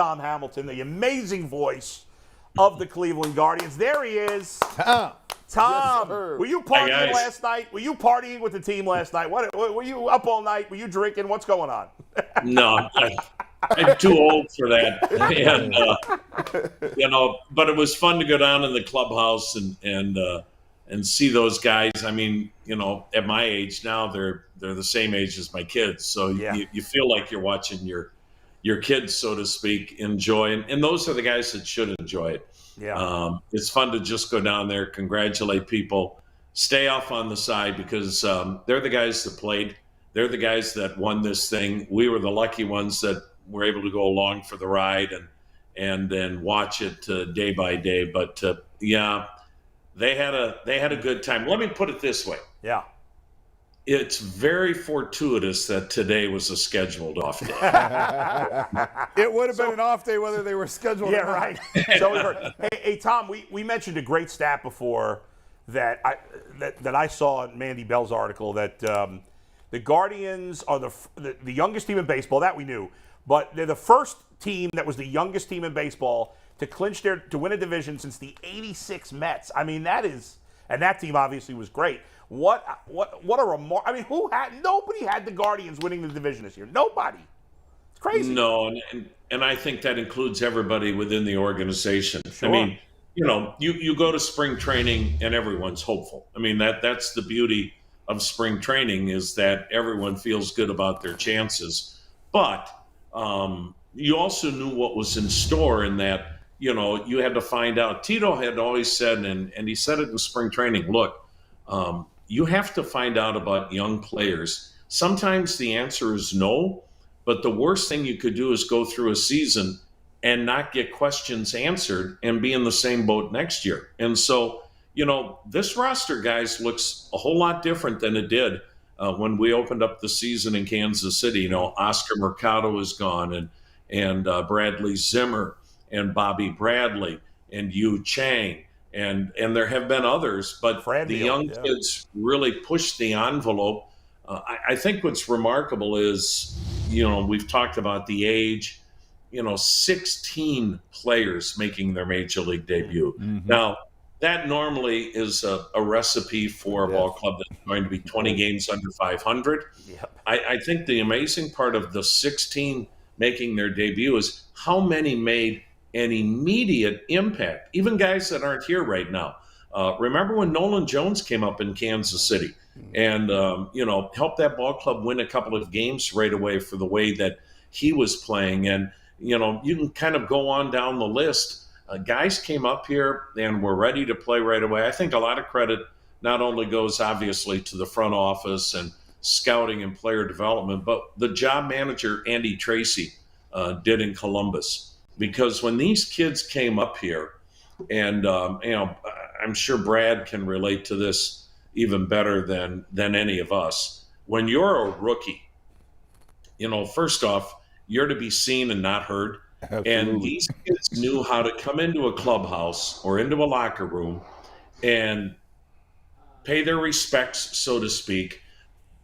Tom Hamilton, the amazing voice of the Cleveland Guardians. There he is. Tom, Yes, were you partying last night? Were you partying with the team last night? What were you up all night? Were you drinking? What's going on? No, I'm too old for that. And, but it was fun to go down in the clubhouse and see those guys. I mean, at my age now, they're the same age as my kids. So you feel like you're watching your kids, so to speak, enjoy. And those are the guys that should enjoy it. Yeah. It's fun to just go down there, congratulate people, stay off on the side because they're the guys that played. They're the guys that won this thing. We were the lucky ones that were able to go along for the ride and then watch it day by day. But they had a good time. Let me put it this way. Yeah. It's very fortuitous that today was a scheduled off day. It would have been an off day whether they were scheduled or not. Right. So we heard. Hey, Tom, we mentioned a great stat before that I saw in Mandy Bell's article that the Guardians are the youngest team in baseball. That we knew, but they're the first team that was the youngest team in baseball to win a division since the '86 Mets. I mean, and that team obviously was great. What a remark! I mean, nobody had the Guardians winning the division this year. Nobody. It's crazy. No, and I think that includes everybody within the organization. Sure. I mean, you go to spring training and everyone's hopeful. I mean, that's the beauty of spring training is that everyone feels good about their chances. But you also knew what was in store in that, you had to find out. Tito had always said, and he said it in spring training, look, you have to find out about young players. Sometimes the answer is no, but the worst thing you could do is go through a season and not get questions answered and be in the same boat next year. And so, this roster, guys, looks a whole lot different than it did when we opened up the season in Kansas City. Oscar Mercado is gone and Bradley Zimmer and Bobby Bradley and Yu Chang. And there have been others, but the young kids really pushed the envelope. I think what's remarkable is, we've talked about the age, 16 players making their major league debut. Mm-hmm. Now, that normally is a recipe for a ball club that's going to be 20 games under 500. Yep. I think the amazing part of the 16 making their debut is how many made an immediate impact, even guys that aren't here right now. Remember when Nolan Jones came up in Kansas City and, helped that ball club win a couple of games right away for the way that he was playing. And, you can kind of go on down the list. Guys came up here and were ready to play right away. I think a lot of credit not only goes obviously to the front office and scouting and player development, but the job manager, Andy Tracy, did in Columbus. Because when these kids came up here, and I'm sure Brad can relate to this even better than any of us. When you're a rookie, first off, you're to be seen and not heard. Absolutely. And these kids knew how to come into a clubhouse or into a locker room and pay their respects, so to speak.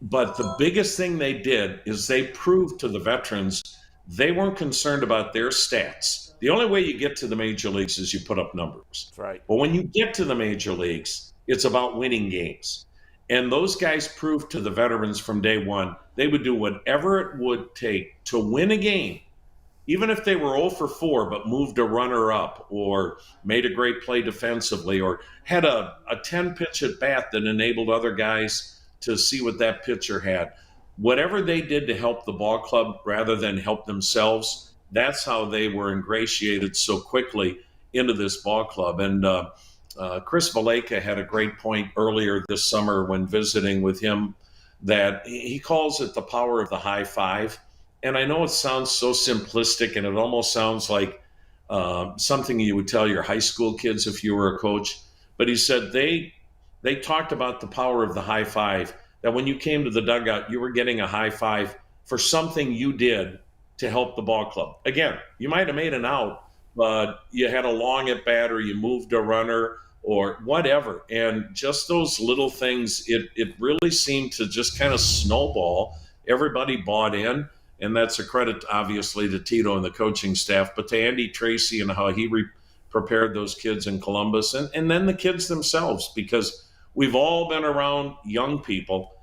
But the biggest thing they did is they proved to the veterans they weren't concerned about their stats. The only way you get to the major leagues is you put up numbers. That's right. But when you get to the major leagues, it's about winning games. And those guys proved to the veterans from day one, they would do whatever it would take to win a game, even if they were 0 for 4, but moved a runner up or made a great play defensively or had a 10-pitch at bat that enabled other guys to see what that pitcher had. Whatever they did to help the ball club rather than help themselves, that's how they were ingratiated so quickly into this ball club. And Chris Valleca had a great point earlier this summer when visiting with him that he calls it the power of the high five. And I know it sounds so simplistic and it almost sounds like something you would tell your high school kids if you were a coach. But he said they talked about the power of the high five, that when you came to the dugout, you were getting a high five for something you did to help the ball club. Again, you might have made an out, but you had a long at bat or you moved a runner or whatever. And just those little things, it really seemed to just kind of snowball. Everybody bought in. And that's a credit, obviously, to Tito and the coaching staff, but to Andy Tracy and how he prepared those kids in Columbus, and then the kids themselves, because we've all been around young people,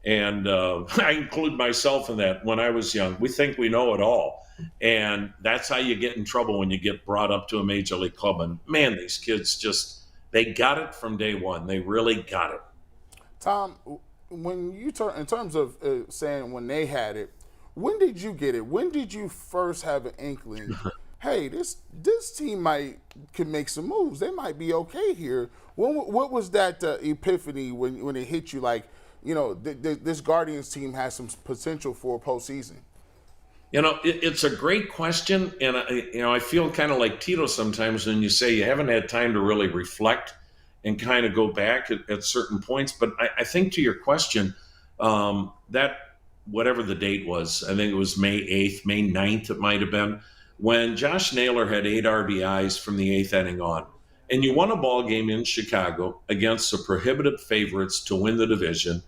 and I include myself in that. When I was young, we think we know it all, and that's how you get in trouble when you get brought up to a major league club. And man, these kids they got it from day one. They really got it. Tom, when you in terms of saying when they had it, when did you get it? When did you first have an inkling? Hey, this team can make some moves. They might be okay here. What was that epiphany when it hit you? Like, this Guardians team has some potential for a postseason. It's a great question, and I feel kind of like Tito sometimes when you say you haven't had time to really reflect and kind of go back at certain points. But I think to your question, that whatever the date was, I think it was May 8th, May 9th it might have been, when Josh Naylor had 8 RBIs from the 8th inning on. And you won a ball game in Chicago against the prohibitive favorites to win the division,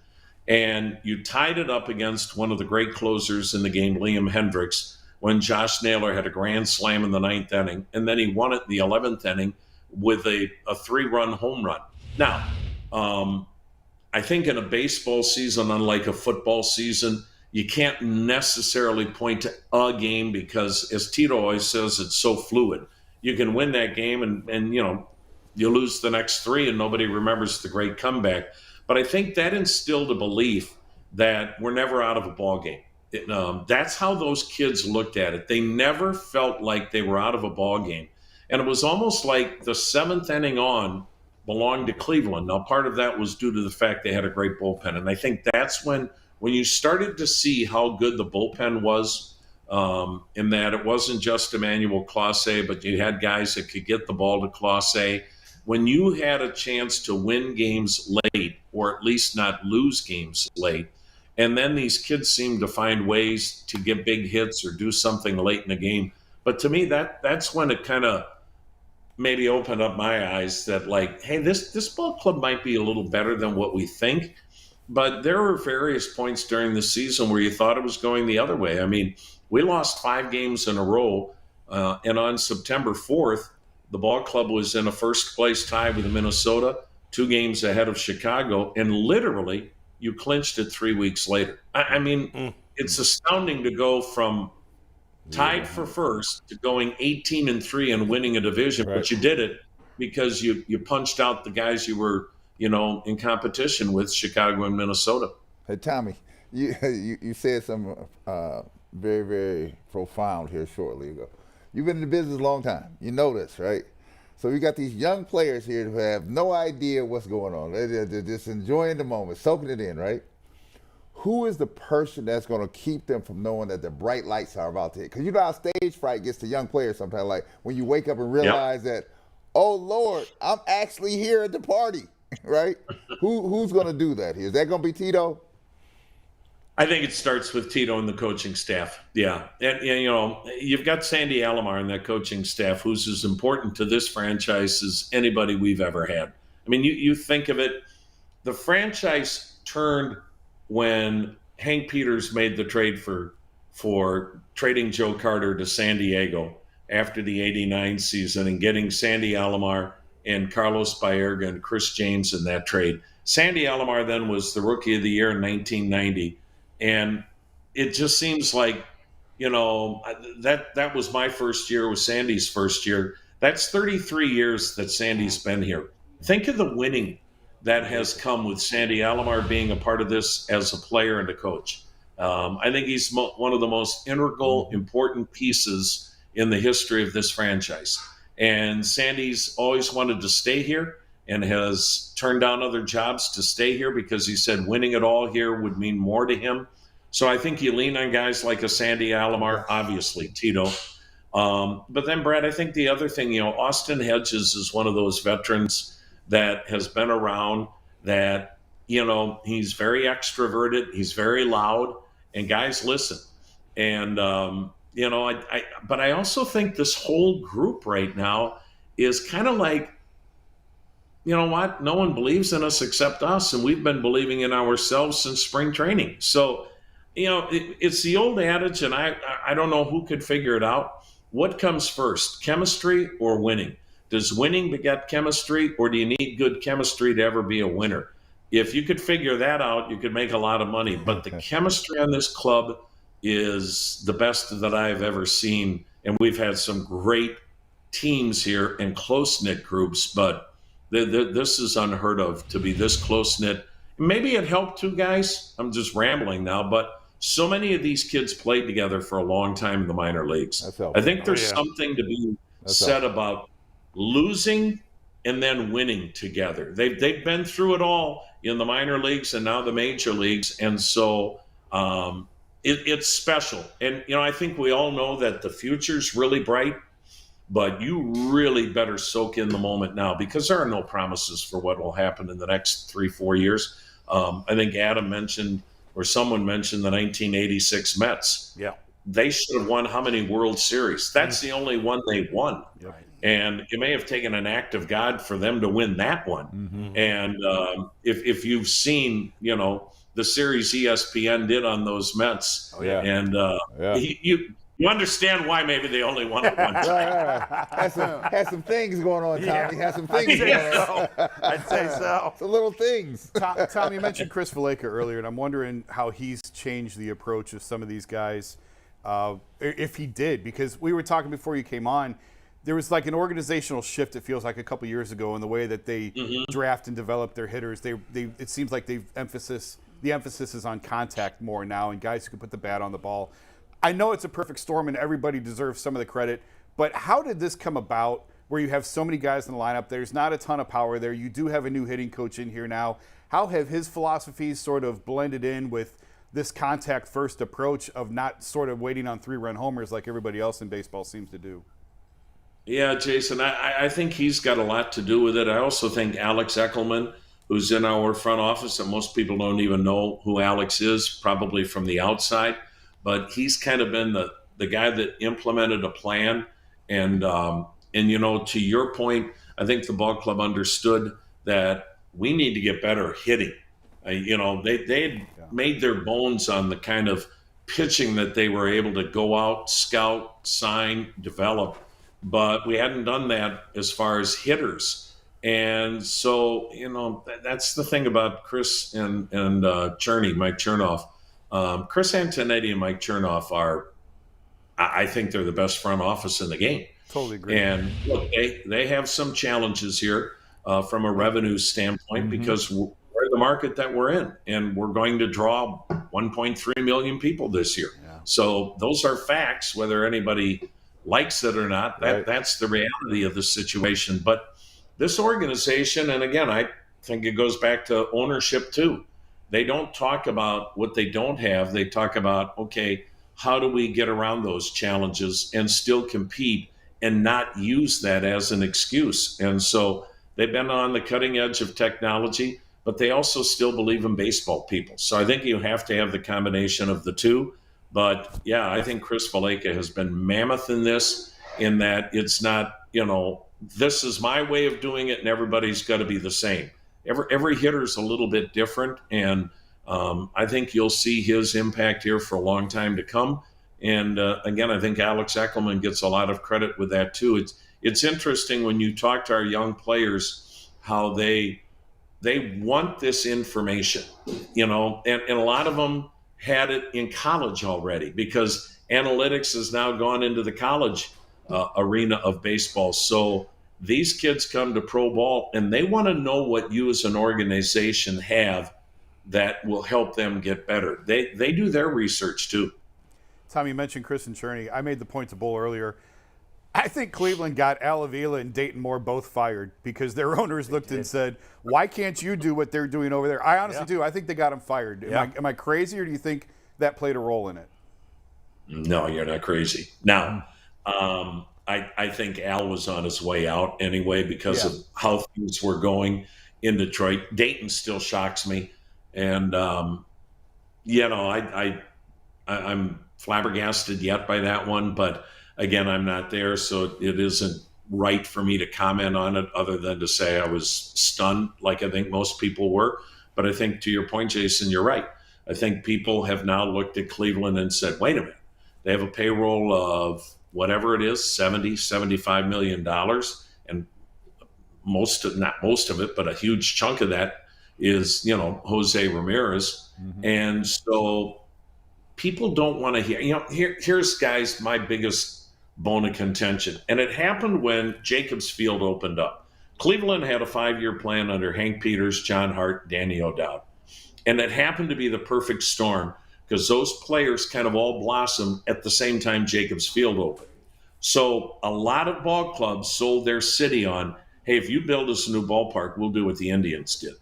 and you tied it up against one of the great closers in the game, Liam Hendricks, when Josh Naylor had a grand slam in the 9th inning, and then he won it in the 11th inning with a 3-run home run. Now, I think in a baseball season, unlike a football season, you can't necessarily point to a game because, as Tito always says, it's so fluid. You can win that game and you lose the next 3 and nobody remembers the great comeback. But I think that instilled a belief that we're never out of a ball game. That's how those kids looked at it. They never felt like they were out of a ball game. And it was almost like the 7th inning on belonged to Cleveland. Now, part of that was due to the fact they had a great bullpen. And I think that's when you started to see how good the bullpen was, in that it wasn't just Emmanuel Clase, but you had guys that could get the ball to Clase. When you had a chance to win games late, or at least not lose games late, and then these kids seem to find ways to get big hits or do something late in the game. But to me, that's when it kind of maybe opened up my eyes that, like, hey, this ball club might be a little better than what we think. But there were various points during the season where you thought it was going the other way. I mean, we lost 5 games in a row, and on September 4th, the ball club was in a first-place tie with Minnesota, 2 games ahead of Chicago, and literally you clinched it 3 weeks later. I mean, it's astounding to go from tied for first to going 18-3 and winning a division, right. But you did it because you punched out the guys you were in competition with, Chicago and Minnesota. Hey, Tommy, you said something very, very profound here shortly ago. You've been in the business a long time. You know this, right? So you got these young players here who have no idea what's going on. They're just enjoying the moment, soaking it in, right? Who is the person that's going to keep them from knowing that the bright lights are about to hit? Because you know how stage fright gets to young players sometimes, like when you wake up and realize that, oh, Lord, I'm actually here at the party. Right? Who's going to do that here? Is that going to be Tito? I think it starts with Tito and the coaching staff. Yeah. And you've got Sandy Alomar and that coaching staff, who's as important to this franchise as anybody we've ever had. I mean, you think of it, the franchise turned when Hank Peters made the trade for trading Joe Carter to San Diego after the '89 season and getting Sandy Alomar and Carlos Baerga and Chris James in that trade. Sandy Alomar then was the Rookie of the Year in 1990. And it just seems like, that was my first year, was Sandy's first year. That's 33 years that Sandy's been here. Think of the winning that has come with Sandy Alomar being a part of this as a player and a coach. I think he's one of the most integral, important pieces in the history of this franchise. And Sandy's always wanted to stay here and has turned down other jobs to stay here because he said winning it all here would mean more to him. So I think you lean on guys like a Sandy Alomar, obviously, Tito. But then, Brad, I think the other thing, Austin Hedges is one of those veterans that has been around that, he's very extroverted, he's very loud, and guys listen. And, but I also think this whole group right now is kind of like, you know what? No one believes in us except us, and we've been believing in ourselves since spring training. So, it's the old adage, and I don't know who could figure it out. What comes first, chemistry or winning? Does winning beget chemistry, or do you need good chemistry to ever be a winner? If you could figure that out, you could make a lot of money. But the chemistry on this club is the best that I've ever seen. And we've had some great teams here and close-knit groups, but this is unheard of to be this close-knit. Maybe it helped too, guys. I'm just rambling now, but so many of these kids played together for a long time in the minor leagues. I think there's something to be said about losing and then winning together. They've been through it all in the minor leagues and now the major leagues, and so it's special. And I think we all know that the future's really bright, but you really better soak in the moment now, because there are no promises for what will happen in the next 3-4 years. I think Adam mentioned, or someone mentioned, the 1986 Mets. Yeah. They should have won how many World Series? That's the only one they won. Right. And it may have taken an act of God for them to win that one. Mm-hmm. And if you've seen, the series ESPN did on those Mets, and you understand why maybe they only won it one time. Had some things going on, Tommy. Had some things going on. I'd say so. The little things. Tom, you mentioned Chris Valaika earlier, and I'm wondering how he's changed the approach of some of these guys, if he did, because we were talking before you came on. There was like an organizational shift, it feels like, a couple years ago in the way that they draft and develop their hitters. It seems like the emphasis is on contact more now, and guys who can put the bat on the ball. I know it's a perfect storm and everybody deserves some of the credit, but how did this come about where you have so many guys in the lineup? There's not a ton of power there. You do have a new hitting coach in here now. How have his philosophies sort of blended in with this contact-first approach of not sort of waiting on 3-run homers like everybody else in baseball seems to do? Yeah, Jason, I think he's got a lot to do with it. I also think Alex Eckelman, who's in our front office, and most people don't even know who Alex is, probably from the outside, but he's kind of been the guy that implemented a plan. And to your point, I think the ball club understood that we need to get better hitting. They had made their bones on the kind of pitching that they were able to go out, scout, sign, develop, but we hadn't done that as far as hitters. And so, that's the thing about Chris and Cherney, Mike Chernoff. Chris Antonetti and Mike Chernoff I think they're the best front office in the game. Totally agree. And look, they have some challenges here from a revenue standpoint, because we're the market that we're in, and we're going to draw 1.3 million people this year. Yeah. So those are facts, whether anybody likes it or not. That's the reality of the situation. But this organization, and again, I think it goes back to ownership too. They don't talk about what they don't have. They talk about, okay, how do we get around those challenges and still compete and not use that as an excuse? And so they've been on the cutting edge of technology, but they also still believe in baseball people. So I think you have to have the combination of the two. But yeah, I think Chris Valaika has been mammoth in this, in that it's not, this is my way of doing it and everybody's got to be the same. Every hitter's a little bit different, and I think you'll see his impact here for a long time to come. And again, I think Alex Eckelman gets a lot of credit with that too. It's interesting when you talk to our young players how they want this information, and a lot of them had it in college already, because analytics has now gone into the college arena of baseball. So these kids come to pro ball and they want to know what you as an organization have that will help them get better. They do their research too. Tom, you mentioned Chris and Cherney. I made the point to Bull earlier. I think Cleveland got Al Avila and Dayton Moore both fired because their owners looked and said, why can't you do what they're doing over there? I honestly do. I think they got them fired. Am I crazy, or do you think that played a role in it? No, you're not crazy. Now, I think Al was on his way out anyway because of how things were going in Detroit. Dayton still shocks me. And, I'm flabbergasted yet by that one. But, again, I'm not there, so it isn't right for me to comment on it other than to say I was stunned, like I think most people were. But I think, to your point, Jason, you're right. I think people have now looked at Cleveland and said, wait a minute, they have a payroll of whatever it is, $75 million. And not most of it, but a huge chunk of that is, Jose Ramirez. Mm-hmm. And so people don't want to hear, here's guys, my biggest bone of contention. And it happened when Jacobs Field opened up. Cleveland had a 5-year plan under Hank Peters, John Hart, Danny O'Dowd. And it happened to be the perfect storm because those players kind of all blossomed at the same time Jacobs Field opened. So a lot of ball clubs sold their city on, hey, if you build us a new ballpark, we'll do what the Indians did.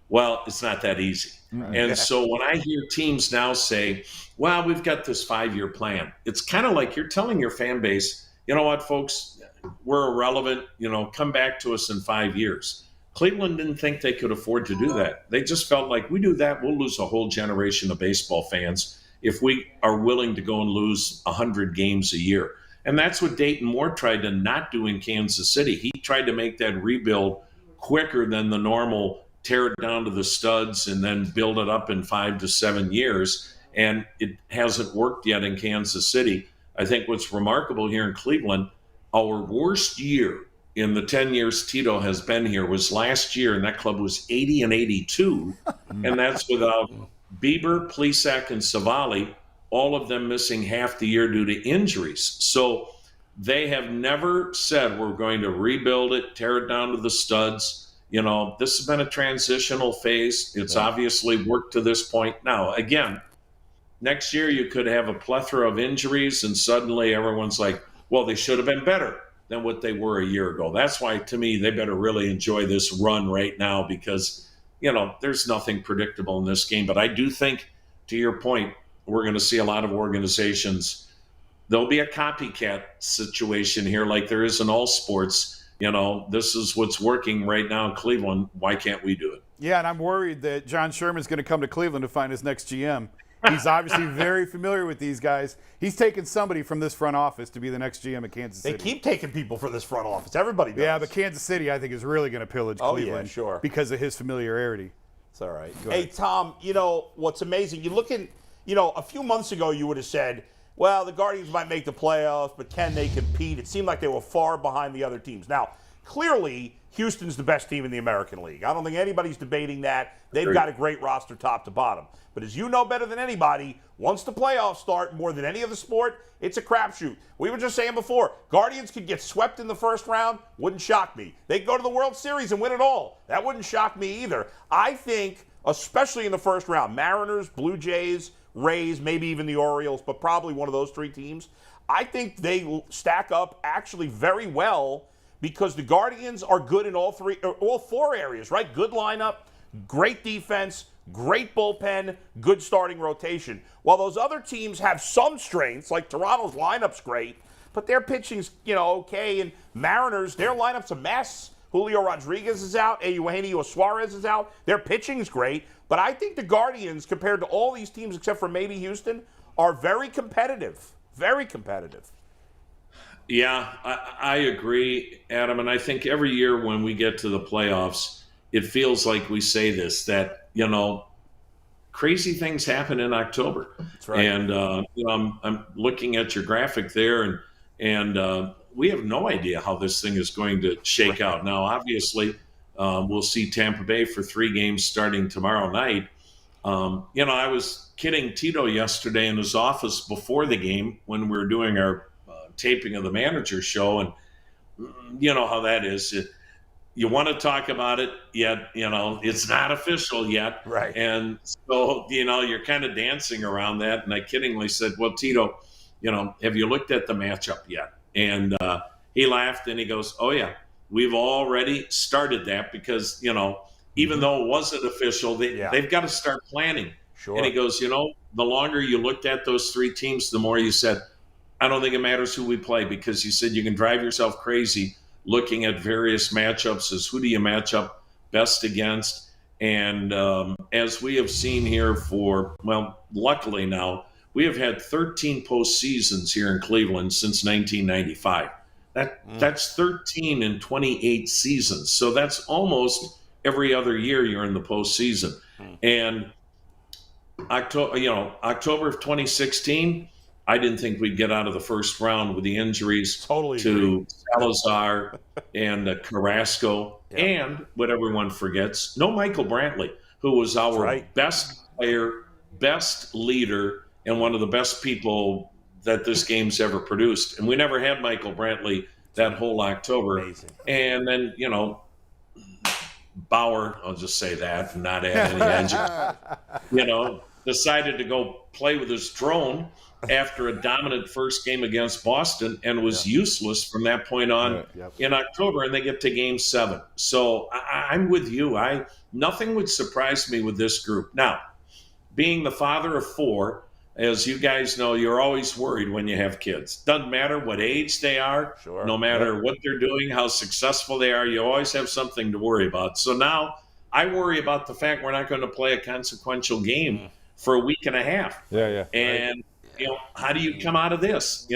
Well, it's not that easy. And so when I hear teams now say, well, we've got this 5-year plan, it's kind of like you're telling your fan base, you know what, folks, we're irrelevant, come back to us in 5 years. Cleveland didn't think they could afford to do that. They just felt like we do that, we'll lose a whole generation of baseball fans if we are willing to go and lose 100 games a year. And that's what Dayton Moore tried to not do in Kansas City. He tried to make that rebuild quicker than the normal tear it down to the studs and then build it up in 5 to 7 years. And it hasn't worked yet in Kansas City. I think what's remarkable here in Cleveland, our worst year in the 10 years Tito has been here was last year, and that club was 80-82. And that's without Bieber, Plesac, and Savali, all of them missing half the year due to injuries. So they have never said we're going to rebuild it, tear it down to the studs. This has been a transitional phase. It's obviously worked to this point. Now, again, next year you could have a plethora of injuries and suddenly everyone's like, well, they should have been better than what they were a year ago. That's why, to me, they better really enjoy this run right now because, there's nothing predictable in this game. But I do think, to your point, we're going to see a lot of organizations. There'll be a copycat situation here like there is in all sports. This is what's working right now in Cleveland. Why can't we do it? Yeah, and I'm worried that John Sherman's going to come to Cleveland to find his next GM. He's obviously very familiar with these guys. He's taken somebody from this front office to be the next GM at Kansas City. They keep taking people from this front office. Everybody does. Yeah, but Kansas City, I think, is really going to pillage Cleveland sure. because of his familiarity. It's all right. Hey, Tom, what's amazing, you look at, a few months ago you would have said, well, the Guardians might make the playoffs, but can they compete? It seemed like they were far behind the other teams. Now, clearly, Houston's the best team in the American League. I don't think anybody's debating that. They've got a great roster top to bottom. But as you know better than anybody, once the playoffs start, more than any other sport, it's a crapshoot. We were just saying before, Guardians could get swept in the first round, wouldn't shock me. They could go to the World Series and win it all. That wouldn't shock me either. I think, especially in the first round, Mariners, Blue Jays, Rays, maybe even the Orioles, but probably one of those three teams, I think they stack up actually very well because the Guardians are good in all 4 areas, right? Good lineup, great defense, great bullpen, good starting rotation. While those other teams have some strengths, like Toronto's lineup's great, but their pitching's, okay. And Mariners, their lineup's a mess. Julio Rodriguez is out. Eugenio Suarez is out. Their pitching's great. But I think the Guardians, compared to all these teams except for maybe Houston, are very competitive. Very competitive. Yeah, I agree, Adam. And I think every year when we get to the playoffs, it feels like we say this, that, crazy things happen in October. That's right. And, I'm looking at your graphic there, and we have no idea how this thing is going to shake out. Now, obviously, we'll see Tampa Bay for 3 games starting tomorrow night. I was kidding Tito yesterday in his office before the game when we were doing our taping of the manager show, and you know how that is. You want to talk about it, yet it's not official yet, right? And so you're kind of dancing around that. And I kiddingly said, "Well, Tito, have you looked at the matchup yet?" And he laughed and he goes, "Oh yeah, we've already started that because even though it wasn't official, they've got to start planning." Sure. And he goes, the longer you looked at those 3 teams, the more you said, I don't think it matters who we play, because you said you can drive yourself crazy looking at various matchups as who do you match up best against. And as we have seen here luckily now, we have had 13 postseasons here in Cleveland since 1995. That's 13 in 28 seasons. So that's almost every other year you're in the postseason. And October of 2016, I didn't think we'd get out of the first round with the injuries Totally to Salazar and Carrasco, Yeah. and what everyone forgets, no Michael Brantley, who was our right. best player, best leader, and one of the best people that this game's ever produced. And we never had Michael Brantley that whole October. Amazing. And then, Bauer, I'll just say that and not add any engine, decided to go play with his drone after a dominant first game against Boston and was useless from that point on in October, and they get to Game 7. So I'm with you. Nothing would surprise me with this group. Now, being the father of 4, as you guys know, you're always worried when you have kids. Doesn't matter what age they are, no matter what they're doing, how successful they are, you always have something to worry about. So now I worry about the fact we're not going to play a consequential game for a week and a half. And, how do you come out of this?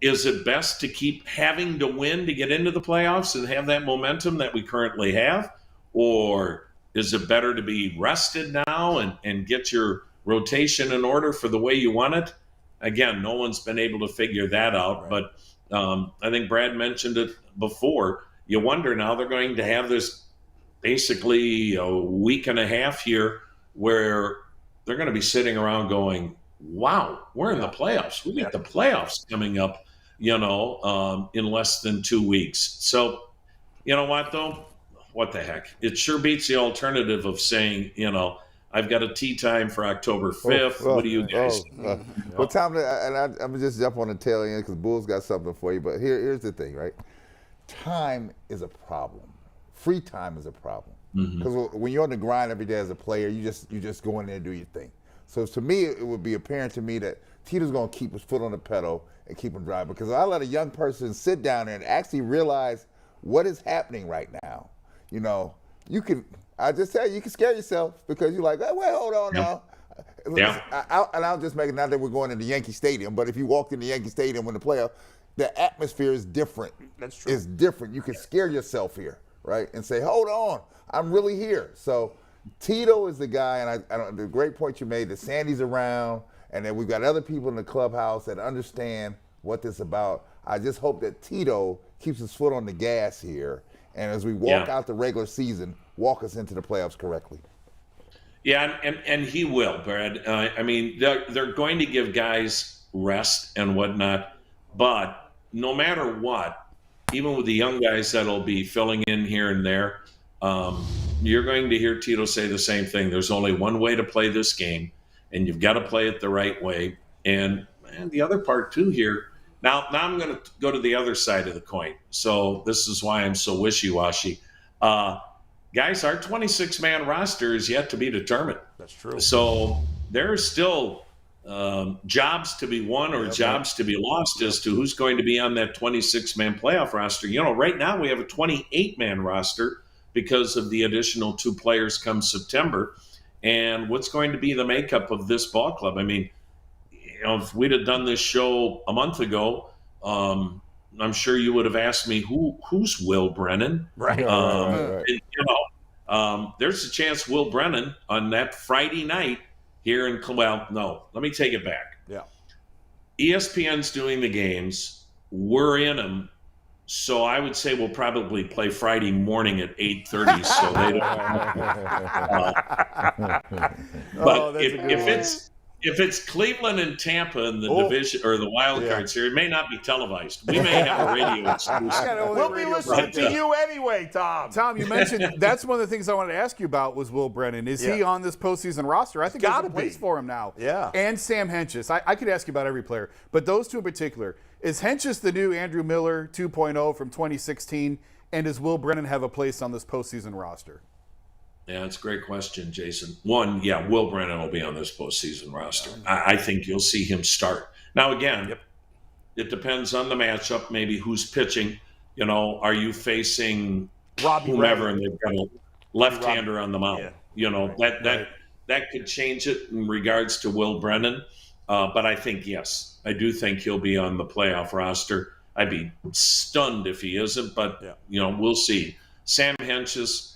Is it best to keep having to win to get into the playoffs and have that momentum that we currently have? Or is it better to be rested now and get your rotation in order for the way you want it? Again, no one's been able to figure that out, but I think Brad mentioned it before. You wonder now they're going to have this basically a week and a half here where they're going to be sitting around going, wow, we're in the playoffs. We got the playoffs coming up, in less than 2 weeks. So, you know what, though? What the heck? It sure beats the alternative of saying, I've got a tea time for October 5th. What do you guys think? Well, Tom, and I'm going to just jump on the tail end because Bull's got something for you. But here's the thing, right? Time is a problem. Free time is a problem. Because when you're on the grind every day as a player, you just go in there and do your thing. So to me, it would be apparent to me that Tito's going to keep his foot on the pedal and keep him driving. Because I let a young person sit down there and actually realize what is happening right now. You can, I just tell you, you can scare yourself because you're like, oh, wait, hold on now. And I'll just make it, not that we're going into Yankee Stadium, but if you walked into Yankee Stadium in the playoff, the atmosphere is different. That's true. It's different. You can scare yourself here, right? And say, hold on, I'm really here. So Tito is the guy, and the great point you made that Sandy's around, and that we've got other people in the clubhouse that understand what this is about. I just hope that Tito keeps his foot on the gas here, and as we walk out the regular season, walk us into the playoffs correctly. Yeah, and he will, Brad. They're going to give guys rest and whatnot, but no matter what, even with the young guys that'll be filling in here and there, you're going to hear Tito say the same thing. There's only one way to play this game, and you've got to play it the right way. And the other part, too, here, now I'm going to go to the other side of the coin. So this is why I'm so wishy-washy. Guys, our 26-man roster is yet to be determined. That's true. So there are still jobs to be won or jobs to be lost as to who's going to be on that 26-man playoff roster. Right now we have a 28-man roster because of the additional 2 players come September. And what's going to be the makeup of this ball club? If we'd have done this show a month ago, I'm sure you would have asked me, who's Will Brennan? Right. There's a chance Will Brennan on that Friday night here in, let me take it back. Yeah. ESPN's doing the games. We're in them. So I would say we'll probably play Friday morning at 8:30. So they don't. But if it's Cleveland and Tampa in the division or the wild card series, it may not be televised. We may have a radio exclusive. We'll be listening to you anyway, Tom. Tom, you mentioned that's one of the things I wanted to ask you about was Will Brennan. Is he on this postseason roster? I think there's a place for him now. Yeah. And Sam Hentges. I could ask you about every player, but those 2 in particular. Is Hentges the new Andrew Miller 2.0 from 2016? And does Will Brennan have a place on this postseason roster? Yeah, that's a great question, Jason. One, Will Brennan will be on this postseason roster. I think you'll see him start. Now, again, it depends on the matchup, maybe who's pitching. Are you facing Robbie whomever, Ray. and they've got a left-hander on the mound? That could change it in regards to Will Brennan. But I think, yes, I do think he'll be on the playoff roster. I'd be stunned if he isn't, but, we'll see. Sam Hentges,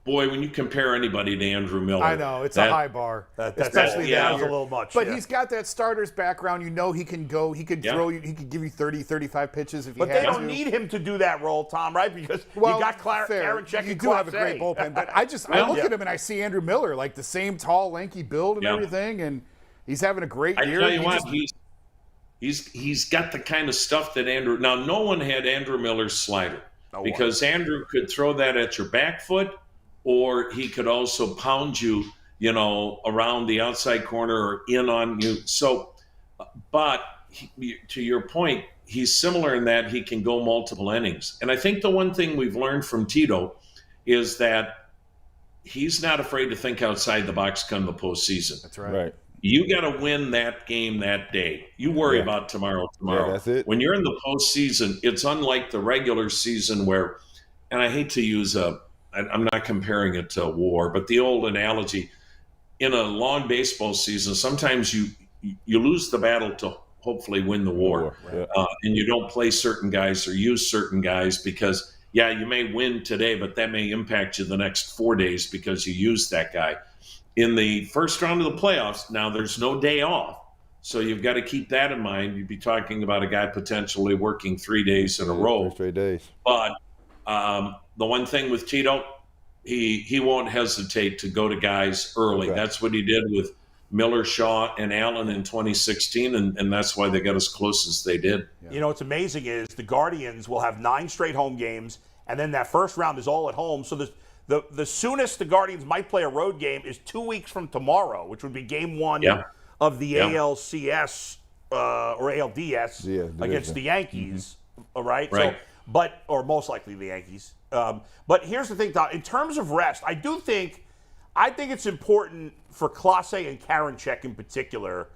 boy, when you compare anybody to Andrew Miller, I know it's a high bar, especially that that was year. a little much. But yeah. he's got that starter's background. You know, he can go. He could throw you. He could give you 30, 35 pitches if he But had they don't to. need him to do that role, Tom, right? Because you got Karen Check. You do have a great bullpen, but I look at him and I see Andrew Miller, like the same tall, lanky build and everything, and he's having a great year. I tell you what, he's got the kind of stuff that Andrew. Now, no one had Andrew Miller's slider because Andrew could throw that at your back foot, or he could also pound you, around the outside corner or in on you. So, but to your point, he's similar in that he can go multiple innings. And I think the one thing we've learned from Tito is that he's not afraid to think outside the box come the postseason. That's right. You got to win that game that day. You worry about tomorrow. Yeah, that's it. When you're in the postseason, it's unlike the regular season where, and I hate to use I'm not comparing it to war, but the old analogy, in a long baseball season, sometimes you lose the battle to hopefully win the war. And you don't play certain guys or use certain guys because, you may win today, but that may impact you the next 4 days because you used that guy. In the first round of the playoffs, now there's no day off. So you've got to keep that in mind. You'd be talking about a guy potentially working 3 days in a row. 3 straight days. But the one thing with Tito, he won't hesitate to go to guys early. Okay. That's what he did with Miller, Shaw, and Allen in 2016, and that's why they got as close as they did. Yeah. What's amazing is the Guardians will have 9 straight home games, and then that first round is all at home. So the soonest the Guardians might play a road game is 2 weeks from tomorrow, which would be game 1 of the ALCS or ALDS against the Yankees. All right. So, or most likely the Yankees. But here's the thing, Tom. In terms of rest, I think it's important for Clase and Karinchak in particular.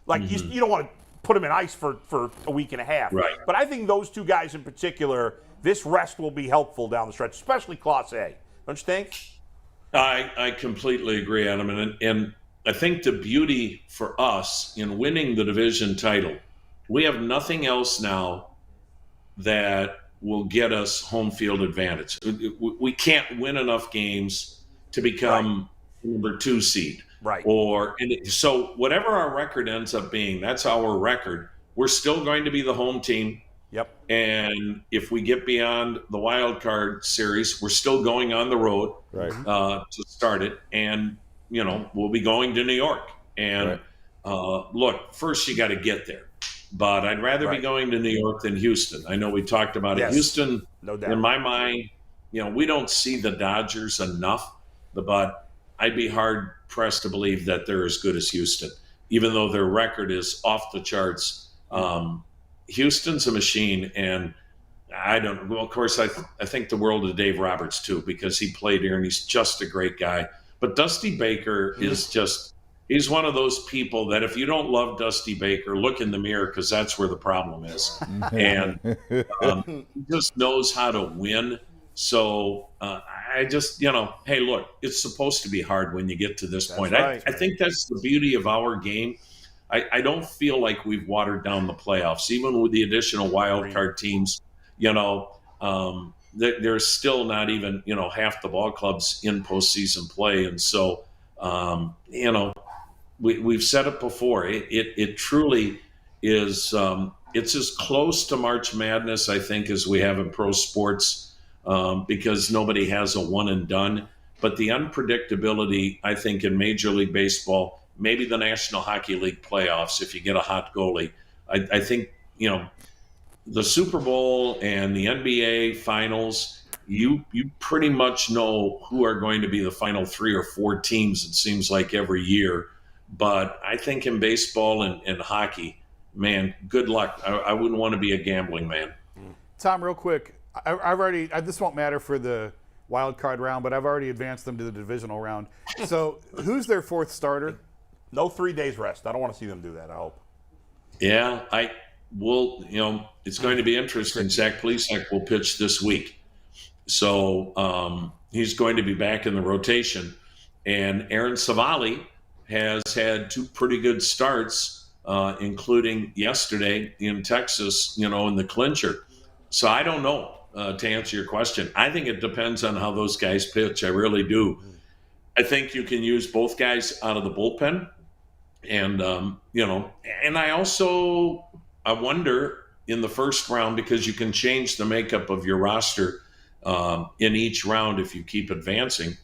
Like you don't want to put them in ice for a week and a half. Right. But I think those two guys in particular, this rest will be helpful down the stretch, especially Clase. Don't you think? I completely agree, Adam. And I think the beauty for us in winning the division title, we have nothing else now that will get us home field advantage. We can't win enough games to become number 2 seed. Right. So whatever our record ends up being, that's our record. We're still going to be the home team. Yep. And if we get beyond the wild card series, we're still going on the road to start it. And, we'll be going to New York. And look, first you got to get there. But I'd rather be going to New York than Houston. I know we talked about it. Houston, no doubt. In my mind, we don't see the Dodgers enough. But I'd be hard-pressed to believe that they're as good as Houston, even though their record is off the charts. Houston's a machine, and of course, I think the world of Dave Roberts, too, because he played here, and he's just a great guy. But Dusty Baker is he's one of those people that if you don't love Dusty Baker, look in the mirror because that's where the problem is. And he just knows how to win. So I just, hey, look, it's supposed to be hard when you get to this point. I think that's the beauty of our game. I don't feel like we've watered down the playoffs, even with the additional wild card teams. There's still not even, half the ball clubs in postseason play. And so, we've said it before. It truly is. It's as close to March Madness, I think, as we have in pro sports, because nobody has a one and done. But the unpredictability, I think, in Major League Baseball, maybe the National Hockey League playoffs, if you get a hot goalie, I think, the Super Bowl and the NBA finals, you pretty much know who are going to be the final 3 or 4 teams, it seems like, every year. But I think in baseball and hockey, man, good luck. I wouldn't want to be a gambling man. Tom, real quick, I've already – this won't matter for the wild card round, but I've already advanced them to the divisional round. So who's their 4th starter? No 3 days rest. I don't want to see them do that, I hope. Yeah, it's going to be interesting. Zach Plesac will pitch this week. So he's going to be back in the rotation. And Aaron Savali has had 2 pretty good starts, including yesterday in Texas, in the clincher. So I don't know. to answer your question. I think it depends on how those guys pitch. I really do. I think you can use both guys out of the bullpen. And, and I wonder in the first round, because you can change the makeup of your roster in each round if you keep advancing.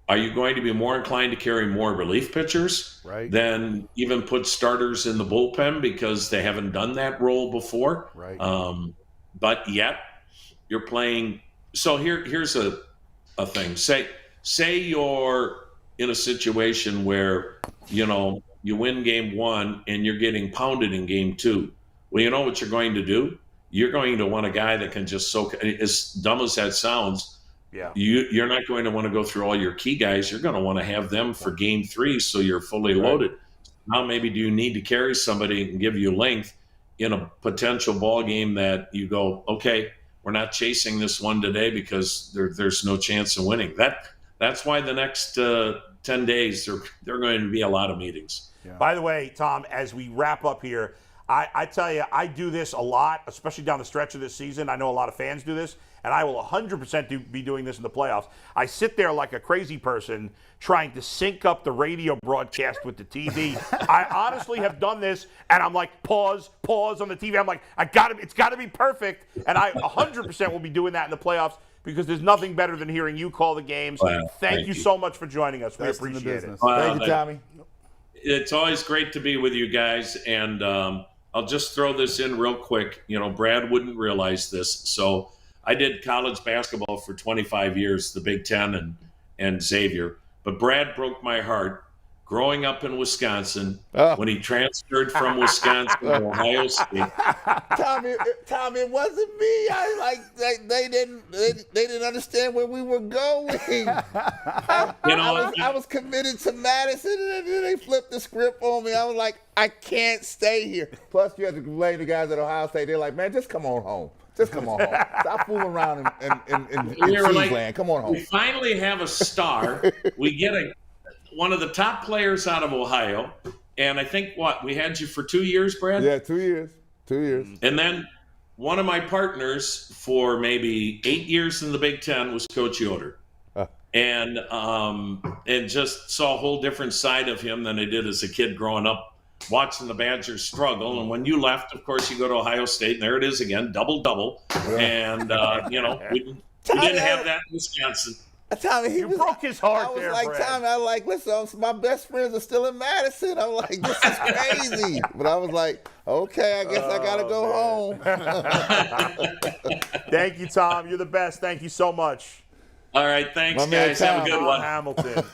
Are you going to be more inclined to carry more relief pitchers than even put starters in the bullpen because they haven't done that role before? Right. But yet you're playing. So here's a thing. Say you're in a situation where, you win game 1 and you're getting pounded in game 2. Well, you know what you're going to do? You're going to want a guy that can just soak. As dumb as that sounds, you're not going to want to go through all your key guys. You're going to want to have them for game 3 so you're fully loaded. Now maybe do you need to carry somebody and give you length in a potential ball game that you go, okay, we're not chasing this one today because there's no chance of winning. That's why the next 10 days there are going to be a lot of meetings. Yeah. By the way, Tom, as we wrap up here, I tell you, I do this a lot, especially down the stretch of this season. I know a lot of fans do this, and I will 100% be doing this in the playoffs. I sit there like a crazy person trying to sync up the radio broadcast with the TV. I honestly have done this, and I'm like, pause on the TV. I'm like, it's got to be perfect, and I 100% will be doing that in the playoffs because there's nothing better than hearing you call the games. Well, thank you so much for joining us. We appreciate it. Thank you, Tommy. It's always great to be with you guys, and I'll just throw this in real quick. Brad wouldn't realize this. So I did college basketball for 25 years, the Big Ten and Xavier. But Brad broke my heart growing up in Wisconsin when he transferred from Wisconsin to Ohio State. Tommy, it wasn't me. They didn't understand where we were going. I was committed to Madison, and then they flipped the script on me. I was like, I can't stay here. Plus, you have to blame the guys at Ohio State. They're like, man, just come on home. Just come on home. Stop fooling around in Queensland. Come on home. We finally have a star. We get one of the top players out of Ohio. And I think, we had you for 2 years, Brad? Yeah, 2 years. 2 years. And then one of my partners for maybe 8 years in the Big Ten was Coach Yoder. And just saw a whole different side of him than I did as a kid growing up, watching the Badgers struggle. And when you left, of course, you go to Ohio State, and there it is again, double. And, we didn't have that in Wisconsin. Tommy, you broke his heart there, Brad. Tommy, I was like, listen, my best friends are still in Madison. I'm like, this is crazy. But I was like, okay, I guess I got to go home. Thank you, Tom. You're the best. Thank you so much. All right, thanks, My man guys. Have a good Tom one. Hamilton.